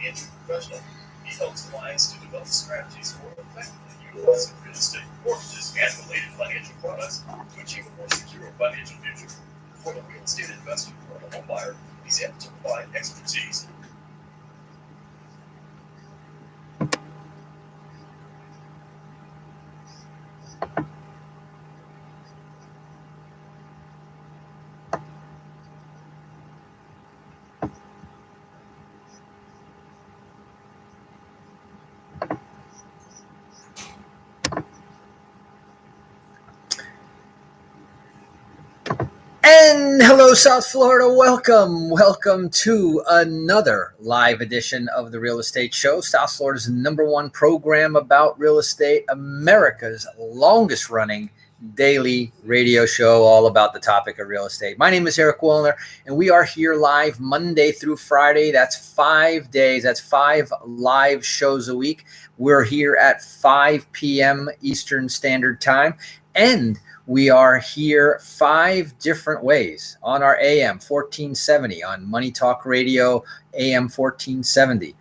financial professional. He helps clients to develop strategies for effectively utilizing real estate, mortgages, and related financial products to achieve a more secure financial future. For the real estate investor or the home buyer, he's able to provide expertise. And hello, South Florida. Welcome to another live edition of the Real Estate Show, South Florida's #1 program about real estate, America's longest running daily radio show all about the topic of real estate. My name is Eric Willner, and we are here live Monday through Friday. That's 5 days. That's 5 live shows a week. We're here at 5 p.m. Eastern Standard Time, and we are here 5 different ways on our AM 1470, on Money Talk Radio, AM 1470.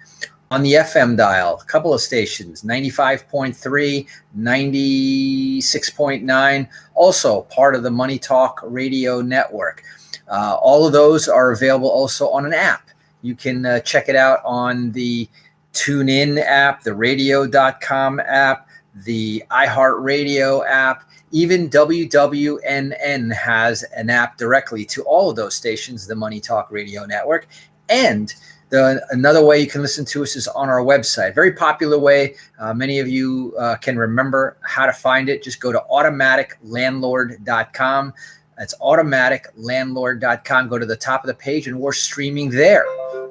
On the FM dial, a couple of stations, 95.3, 96.9, also part of the Money Talk Radio network. All of those are available also on an app. You can check it out on the TuneIn app, the radio.com app, the iHeartRadio app. Even WWNN has an app directly to all of those stations, the Money Talk Radio Network. And another way you can listen to us is on our website. Very popular way. Many of you can remember how to find it. Just go to automaticlandlord.com. That's automaticlandlord.com. Go to the top of the page, and we're streaming there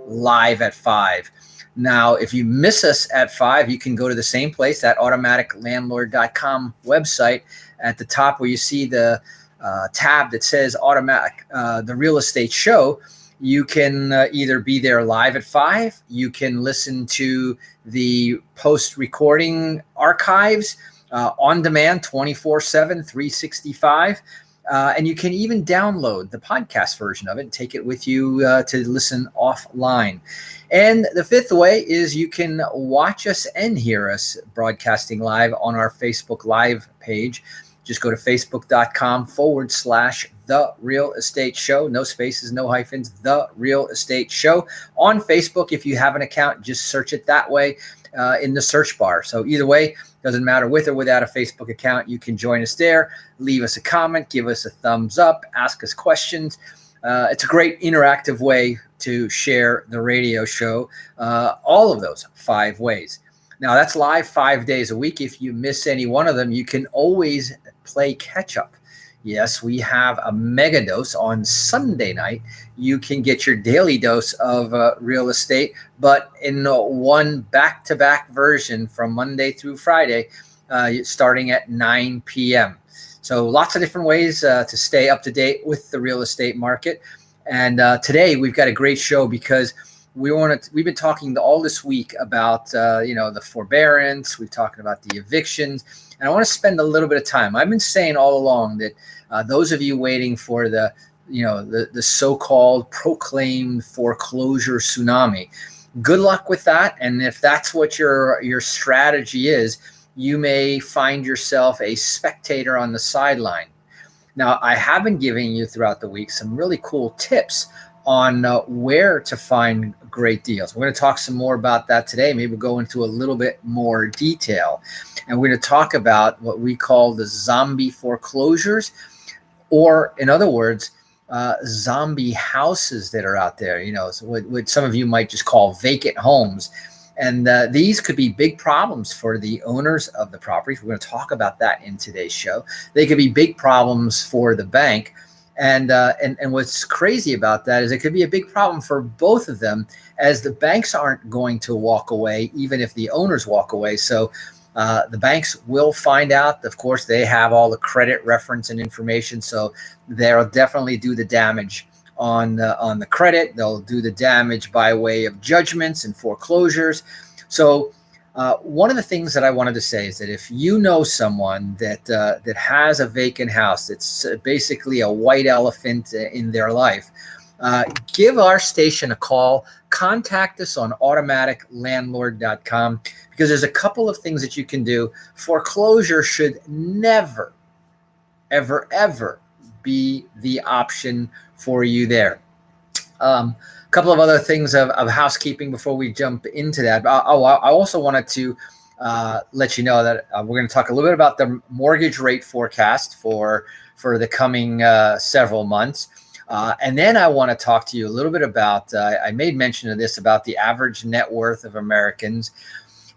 live at 5. Now, if you miss us at 5, you can go to the same place, that automaticlandlord.com website. At the top where you see the tab that says automatic, the real estate show, you can either be there live at 5. You can listen to the post-recording archives on demand 24/7, 365. And you can even download the podcast version of it and take it with you to listen offline. And the 5th way is you can watch us and hear us broadcasting live on our Facebook Live page. Just go to facebook.com/The Real Estate Show. No spaces, no hyphens, The Real Estate Show. On Facebook, if you have an account, just search it that way in the search bar. So either way, doesn't matter with or without a Facebook account, you can join us there, leave us a comment, give us a thumbs up, ask us questions. It's a great interactive way to share the radio show, all of those 5 ways. Now, that's live 5 days a week. If you miss any one of them, you can always play catch up. Yes, we have a mega dose on Sunday night. You can get your daily dose of real estate, but in one back-to-back version from Monday through Friday, starting at 9 p.m. So lots of different ways to stay up to date with the real estate market. And today we've got a great show because we've been talking all this week about the forbearance. We've talking about the evictions, and I want to spend a little bit of time. I've been saying all along that those of you waiting for the so-called proclaimed foreclosure tsunami, good luck with that. And if that's what your strategy is, you may find yourself a spectator on the sideline. Now, I have been giving you throughout the week some really cool tips on where to find great deals. We're going to talk some more about that today. Maybe we'll go into a little bit more detail. And we're going to talk about what we call the zombie foreclosures, or in other words, zombie houses that are out there, so what some of you might just call vacant homes. And these could be big problems for the owners of the properties. We're going to talk about that in today's show. They could be big problems for the bank. And what's crazy about that is it could be a big problem for both of them, as the banks aren't going to walk away, even if the owners walk away. So the banks will find out. Of course, they have all the credit reference and information, so they'll definitely do the damage on the credit. They'll do the damage by way of judgments and foreclosures. So one of the things that I wanted to say is that if you know someone that has a vacant house, it's basically a white elephant in their life, give our station a call. contact us on automaticlandlord.com, because there's a couple of things that you can do. Foreclosure should never, ever, ever be the option for you there. A couple of other things of housekeeping before we jump into that. I also wanted to let you know that we're going to talk a little bit about the mortgage rate forecast for the coming several months. And then I want to talk to you a little bit about, I made mention of this, about the average net worth of Americans.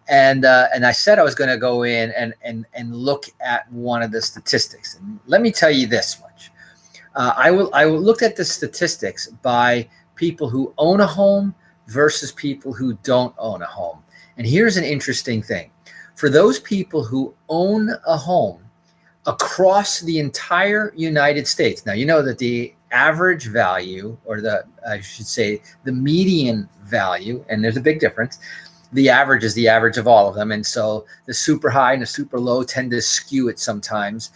And I said I was going to go in and look at one of the statistics. And let me tell you this much. I will look at the statistics by people who own a home versus people who don't own a home. And here's an interesting thing. For those people who own a home across the entire United States, now you know that the average value, or I should say the median value, and there's a big difference. The average is the average of all of them. And so the super high and the super low tend to skew it sometimes.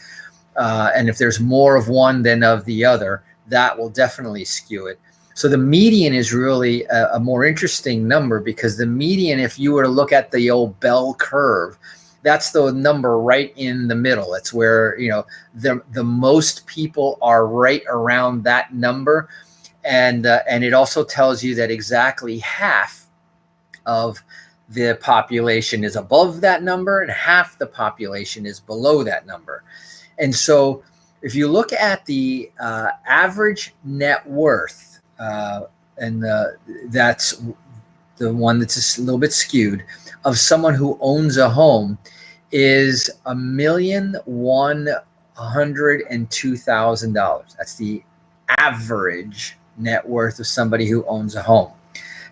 And if there's more of one than of the other, that will definitely skew it. So the median is really a more interesting number, because the median, if you were to look at the old bell curve, that's the number right in the middle. It's where, the most people are right around that number. And it also tells you that exactly half of the population is above that number and half the population is below that number. And so if you look at the average net worth, and that's the one that's a little bit skewed, of someone who owns a home, is $1,102,000. That's the average net worth of somebody who owns a home.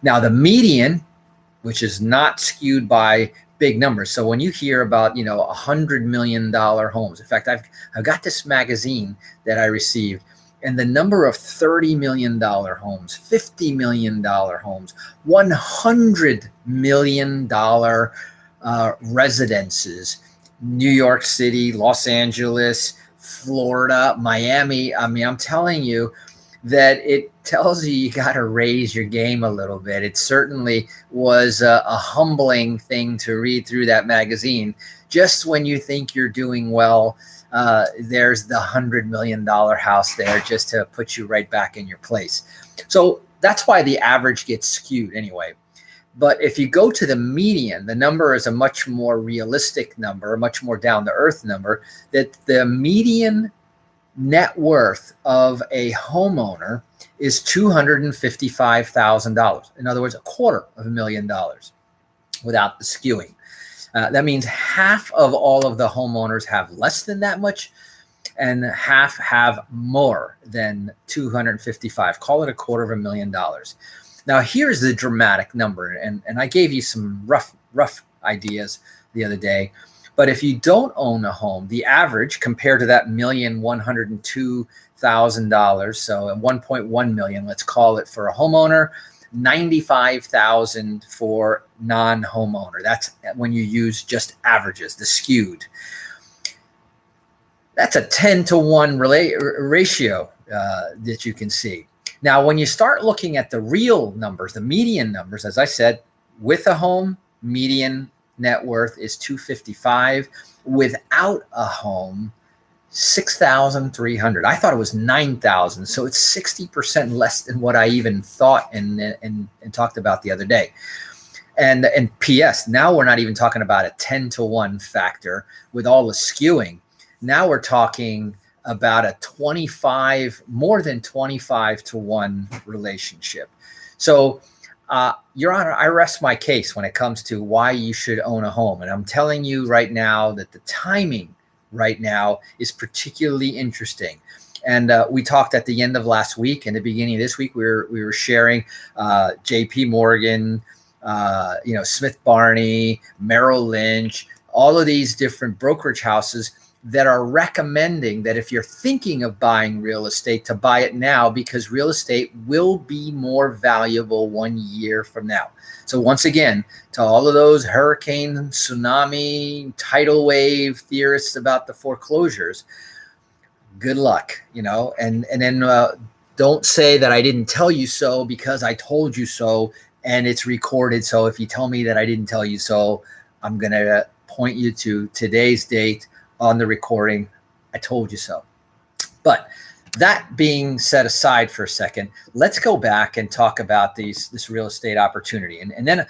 Now the median, which is not skewed by big numbers. So when you hear about, $100 million homes, in fact, I've got this magazine that I received, and the number of $30 million homes, $50 million homes, $100 million residences, New York City, Los Angeles, Florida, Miami. I mean, I'm telling you that it tells you got to raise your game a little bit. It certainly was a humbling thing to read through that magazine. Just when you think you're doing well, there's the $100 million house there just to put you right back in your place. So that's why the average gets skewed anyway. But if you go to the median, the number is a much more realistic number, a much more down-to-earth number, that the median net worth of a homeowner is $255,000. In other words, $250,000 without the skewing. That means half of all of the homeowners have less than that much, and half have more than 255. Call it $250,000. Now, here's the dramatic number, and I gave you some rough ideas the other day. But if you don't own a home, the average compared to that $1,102,000, so $1.1 million, let's call it for a homeowner, $95,000 for non-homeowner. That's when you use just averages, the skewed. That's a 10-to-1 ratio that you can see. Now, when you start looking at the real numbers, the median numbers, as I said, with a home, median net worth is $255,000. Without a home, $6,300. I thought it was $9,000, so it's 60% less than what I even thought and talked about the other day. And P.S. Now we're not even talking about a 10-to-1 factor with all the skewing. Now we're talking about a more than 25-to-1 relationship. So, Your Honor, I rest my case when it comes to why you should own a home. And I'm telling you right now that the timing right now is particularly interesting. And we talked at the end of last week and the beginning of this week, we were sharing J.P. Morgan, Smith Barney, Merrill Lynch, all of these different brokerage houses that are recommending that if you're thinking of buying real estate, to buy it now, because real estate will be more valuable 1 year from now. So once again, to all of those hurricane, tsunami, tidal wave theorists about the foreclosures, good luck, and then don't say that I didn't tell you so because I told you so. and it's recorded. So if you tell me that I didn't tell you so, I'm going to point you to today's date on the recording. I told you so. But that being set aside for a second, let's go back and talk about this real estate opportunity. And then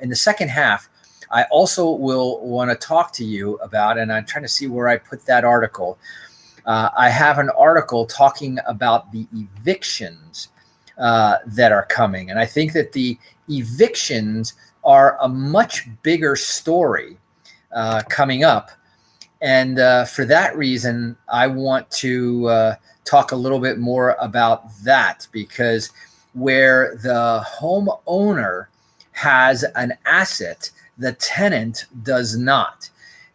in the second half, I also will want to talk to you about, and I'm trying to see where I put that article. I have an article talking about the evictions that are coming. And I think that the evictions are a much bigger story coming up. And for that reason, I want to talk a little bit more about that, because where the homeowner has an asset, the tenant does not.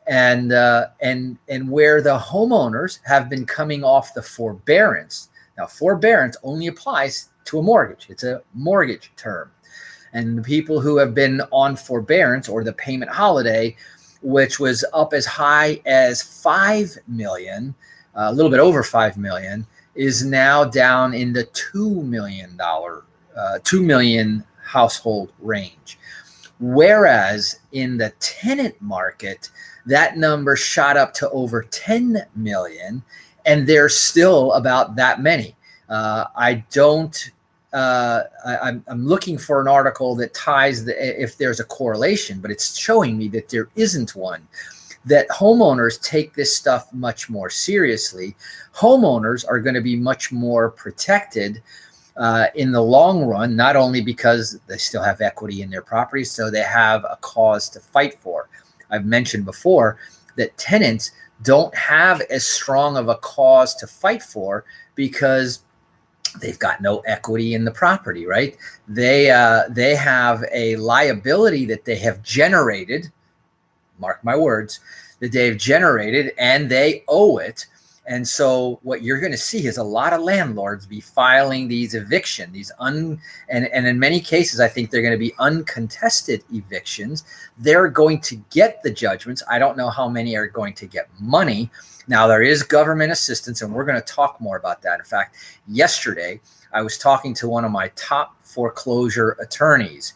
And where the homeowners have been coming off the forbearance. Now, forbearance only applies to a mortgage. It's a mortgage term. And the people who have been on forbearance or the payment holiday, which was up as high as 5 million, a little bit over 5 million, is now down in the $2 million household range. Whereas in the tenant market, that number shot up to over 10 million, and there's still about that many. I'm looking for an article that ties if there's a correlation, but it's showing me that there isn't one. That homeowners take this stuff much more seriously. Homeowners are going to be much more protected in the long run, not only because they still have equity in their properties, so they have a cause to fight for. I've mentioned before that tenants don't have as strong of a cause to fight for because they've got no equity in the property, right? They have a liability that they have generated, mark my words, that they've generated, and they owe it. And so what you're going to see is a lot of landlords be filing these eviction, and in many cases, I think they're going to be uncontested evictions. They're going to get the judgments. I don't know how many are going to get money. Now, there is government assistance, and we're going to talk more about that. In fact, yesterday, I was talking to one of my top foreclosure attorneys,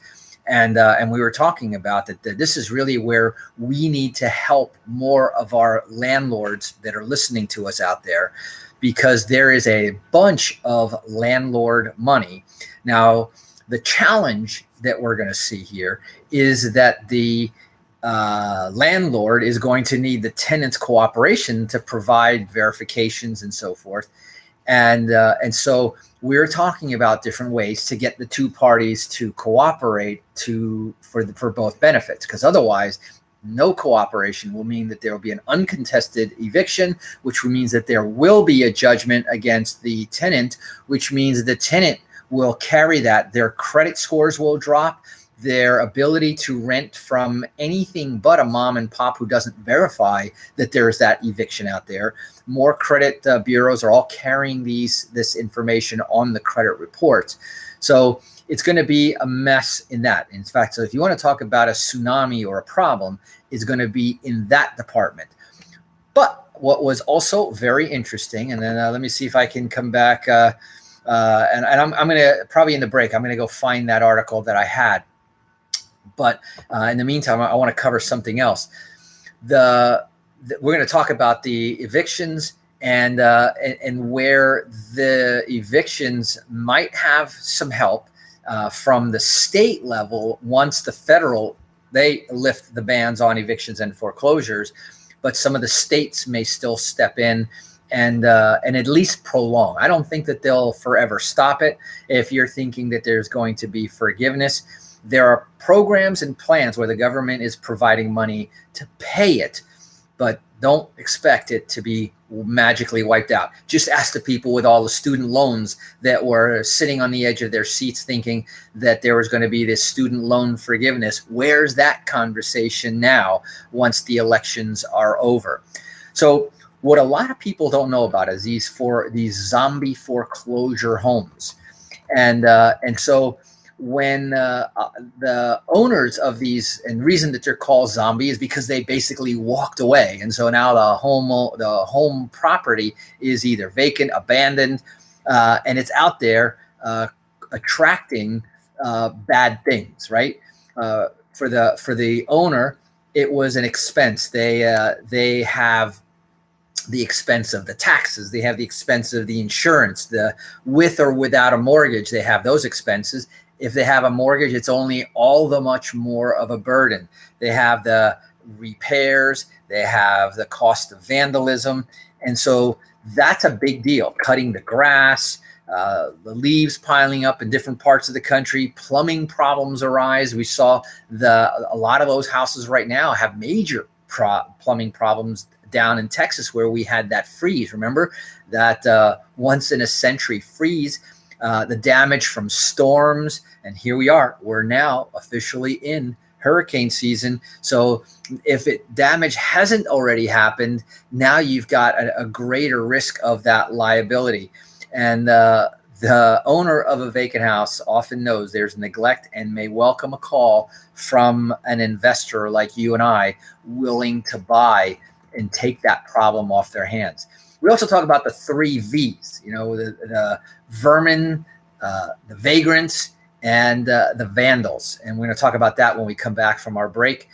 and we were talking about that this is really where we need to help more of our landlords that are listening to us out there, because there is a bunch of landlord money. Now, the challenge that we're going to see here is that the landlord is going to need the tenant's cooperation to provide verifications and so forth. And so we're talking about different ways to get the two parties to cooperate for both benefits, because otherwise no cooperation will mean that there will be an uncontested eviction, which means that there will be a judgment against the tenant, which means the tenant will carry that. Their credit scores will drop. Their ability to rent from anything but a mom and pop who doesn't verify that there's that eviction out there. More credit bureaus are all carrying this information on the credit reports. So it's going to be a mess in that. In fact, so if you want to talk about a tsunami or a problem, it's going to be in that department. But what was also very interesting, and then let me see if I can come back, and I'm going to, probably in the break, I'm going to go find that article that I had. But in the meantime, I want to cover something else. We're going to talk about the evictions and where the evictions might have some help from the state level once the federal, they lift the bans on evictions and foreclosures, but some of the states may still step in and at least prolong. I don't think that they'll forever stop it. If you're thinking that there's going to be forgiveness, there are programs and plans where the government is providing money to pay it, but don't expect it to be magically wiped out. Just ask the people with all the student loans that were sitting on the edge of their seats thinking that there was going to be this student loan forgiveness. Where's that conversation now once the elections are over? So what a lot of people don't know about is these zombie foreclosure homes. And so when the owners of these, and the reason that they're called zombie is because they basically walked away, and so now the home property is either vacant, abandoned, and it's out there attracting bad things, right? For the owner, it was an expense. They have the expense of the taxes. They have the expense of the insurance. The with or without a mortgage, they have those expenses. If they have a mortgage, it's only all the much more of a burden. They have the repairs. They have the cost of vandalism, and so that's a big deal. Cutting the grass, the leaves piling up in different parts of the country, plumbing problems arise. We saw a lot of those houses right now have major plumbing problems down in Texas, where we had that freeze. Remember that once in a century freeze, the damage from storms, and here we are. We're now officially in hurricane season. So if damage hasn't already happened, now you've got a greater risk of that liability. And the owner of a vacant house often knows there's neglect and may welcome a call from an investor like you and I, willing to buy and take that problem off their hands. We also talk about the 3 V's, the vermin, the vagrants, and the vandals. And we're going to talk about that when we come back from our break.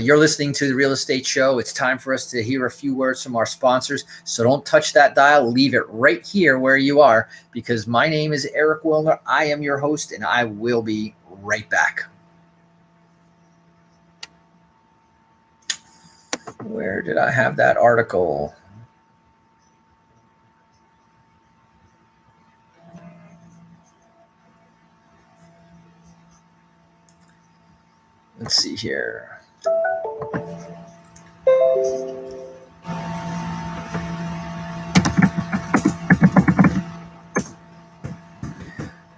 You're listening to The Real Estate Show. It's time for us to hear a few words from our sponsors. So don't touch that dial. Leave it right here where you are, because my name is Eric Willner. I am your host, and I will be right back. Where did I have that article? Let's see here. What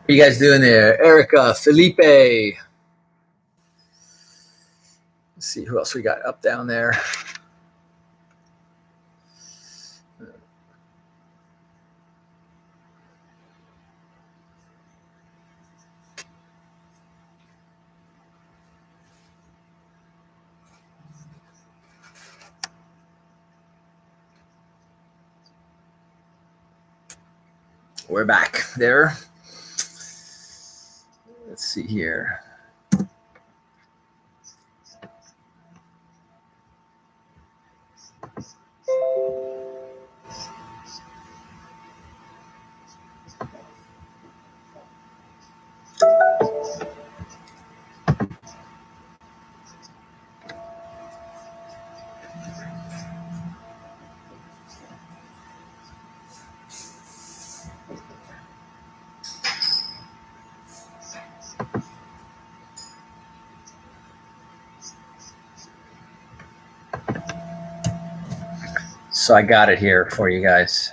are you guys doing there? Erica, Felipe. Let's see who else we got up down there. We're back there. Let's see here. So I got it here for you guys.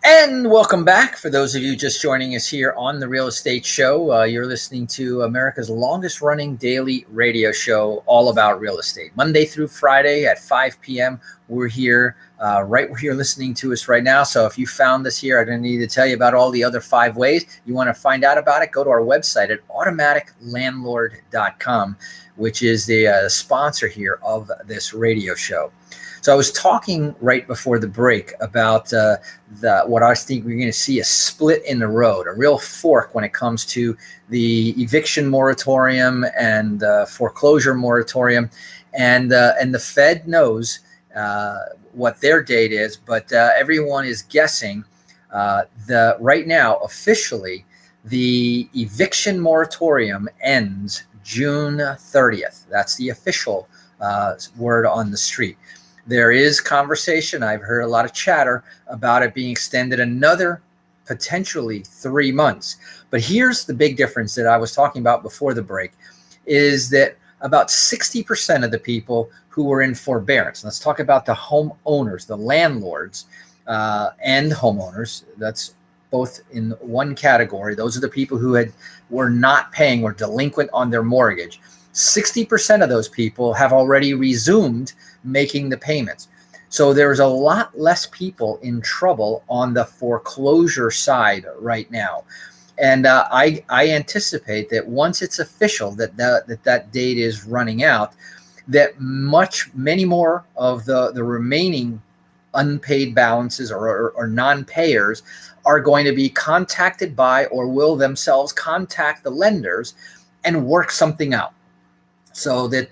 And welcome back. For those of you just joining us here on The Real Estate Show, you're listening to America's longest running daily radio show all about real estate. Monday through Friday at 5 p.m. We're here right where you're listening to us right now. So if you found us here, I don't need to tell you about all the other 5 ways. You want to find out about it, go to our website at automaticlandlord.com, which is the sponsor here of this radio show. So I was talking right before the break about what I think we're going to see a split in the road, a real fork when it comes to the eviction moratorium and foreclosure moratorium. And the Fed knows what their date is, but everyone is guessing right now, officially, the eviction moratorium ends June 30th. That's the official word on the street. There is conversation. I've heard a lot of chatter about it being extended another potentially 3 months. But here's the big difference that I was talking about before the break, is that about 60% of the people who were in forbearance, let's talk about the homeowners, the landlords and homeowners, that's both in one category. Those are the people who were not paying, were delinquent on their mortgage. 60% of those people have already resumed making the payments. So there's a lot less people in trouble on the foreclosure side right now. And I anticipate that once it's official that date is running out, that many more of the remaining unpaid balances or non-payers are going to be contacted by or will themselves contact the lenders and work something out so that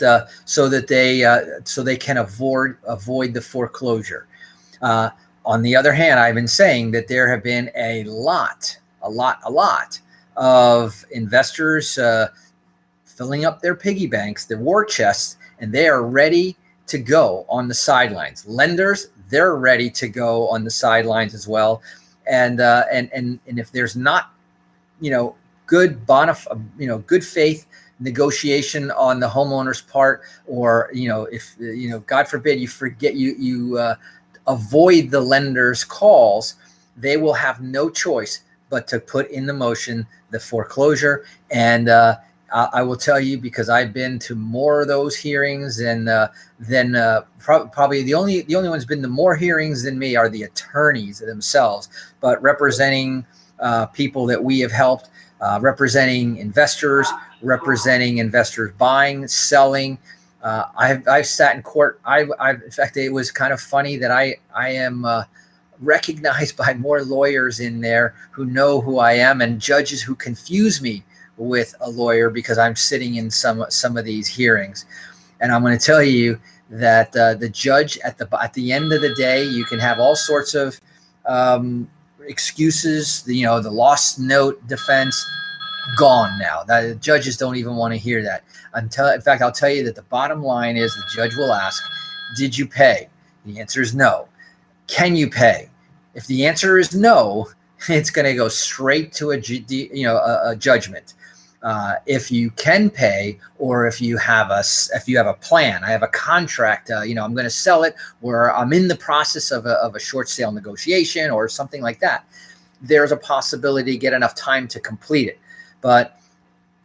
they can avoid the foreclosure. On the other hand, I've been saying that there have been a lot of investors filling up their piggy banks, their war chests, and they are ready to go on the sidelines. Lenders, they're ready to go on the sidelines as well. And if there's not, good good faith negotiation on the homeowner's part, or if God forbid you forget you avoid the lender's calls, they will have no choice but to put in the motion the foreclosure. And I will tell you, because I've been to more of those hearings than probably the only ones been to more hearings than me are the attorneys themselves, but representing people that we have helped, representing investors buying, selling. I've sat in court. In fact, it was kind of funny that I am recognized by more lawyers in there who know who I am, and judges who confuse me with a lawyer because I'm sitting in some of these hearings. And I'm going to tell you that the judge at the end of the day, you can have all sorts of excuses. The lost note defense, gone now. The judges don't even want to hear that. In fact, I'll tell you that the bottom line is the judge will ask, did you pay? The answer is no. Can you pay? If the answer is no, it's going to go straight to a judgment. If you can pay, or if you have a plan, I have a contract, I'm going to sell it, or I'm in the process of a short sale negotiation or something like that, there's a possibility to get enough time to complete it. But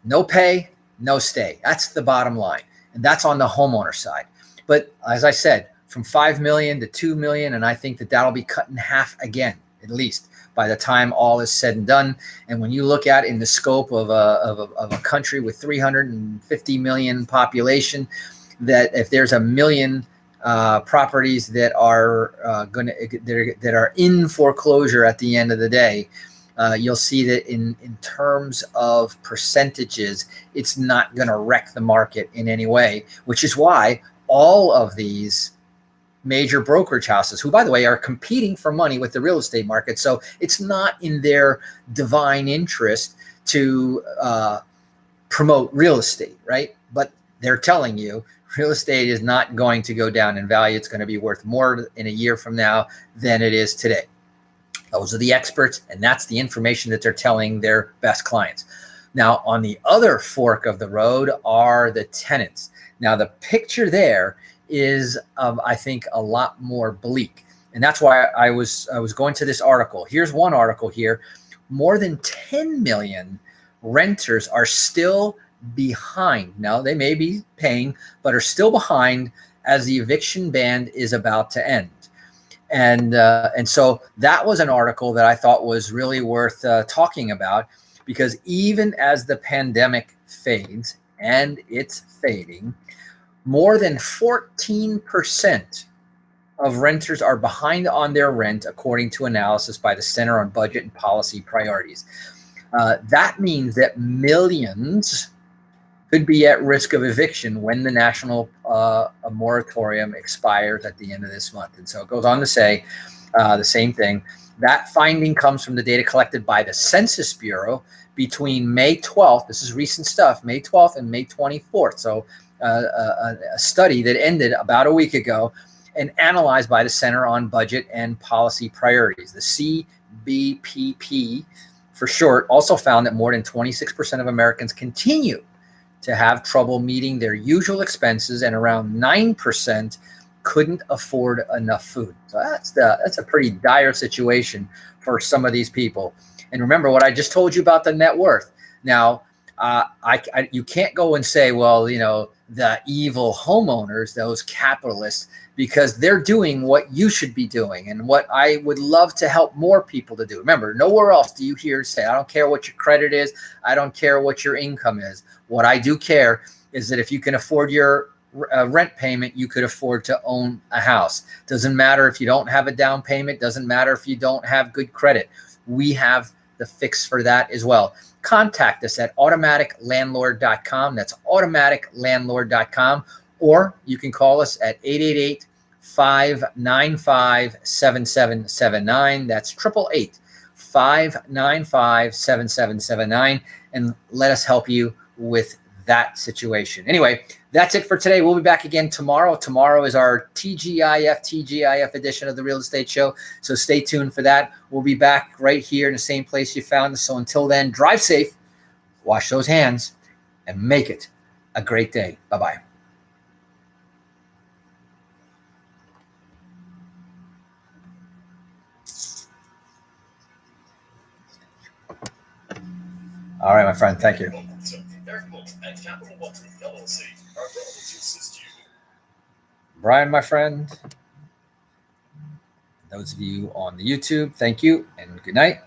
no pay, no stay. That's the bottom line. And that's on the homeowner side. But as I said, from 5 million to 2 million, and I think that'll be cut in half again, at least, by the time all is said and done. And when you look at in the scope of a country with 350 million population, that if there's 1 million properties that are that are in foreclosure at the end of the day, you'll see that in terms of percentages, it's not going to wreck the market in any way, which is why all of these major brokerage houses, who, by the way, are competing for money with the real estate market. So it's not in their divine interest to promote real estate, right? But they're telling you real estate is not going to go down in value. It's going to be worth more in a year from now than it is today. Those are the experts, and that's the information that they're telling their best clients. Now, on the other fork of the road are the tenants. Now, the picture there is, I think, a lot more bleak. And that's why I was going to this article. Here's one article here. More than 10 million renters are still behind. Now, they may be paying, but are still behind as the eviction ban is about to end. And so that was an article that I thought was really worth talking about, because even as the pandemic fades, and it's fading, more than 14% of renters are behind on their rent, according to analysis by the Center on Budget and Policy Priorities. That means that millions could be at risk of eviction when the national moratorium expires at the end of this month. And so it goes on to say the same thing. That finding comes from the data collected by the Census Bureau between May 12th, this is recent stuff, May 12th and May 24th. So a study that ended about a week ago, and analyzed by the Center on Budget and Policy Priorities. The CBPP, for short, also found that more than 26% of Americans continue to have trouble meeting their usual expenses, and around 9% couldn't afford enough food. So that's a pretty dire situation for some of these people. And remember what I just told you about the net worth. Now, You can't go and say, well, the evil homeowners, those capitalists, because they're doing what you should be doing and what I would love to help more people to do. Remember, nowhere else do you hear say, I don't care what your credit is. I don't care what your income is. What I do care is that if you can afford your rent payment, you could afford to own a house. Doesn't matter if you don't have a down payment. Doesn't matter if you don't have good credit. We have the fix for that as well. Contact us at automaticlandlord.com. That's automaticlandlord.com. Or you can call us at 888-595-7779. That's 888-595-7779. And let us help you with that situation. Anyway, that's it for today. We'll be back again tomorrow. Tomorrow is our TGIF edition of the Real Estate Show. So stay tuned for that. We'll be back right here in the same place you found us. So until then, drive safe, wash those hands, and make it a great day. Bye-bye. All right, my friend. Thank you. Brian, my friend. Those of you on the YouTube, thank you and good night.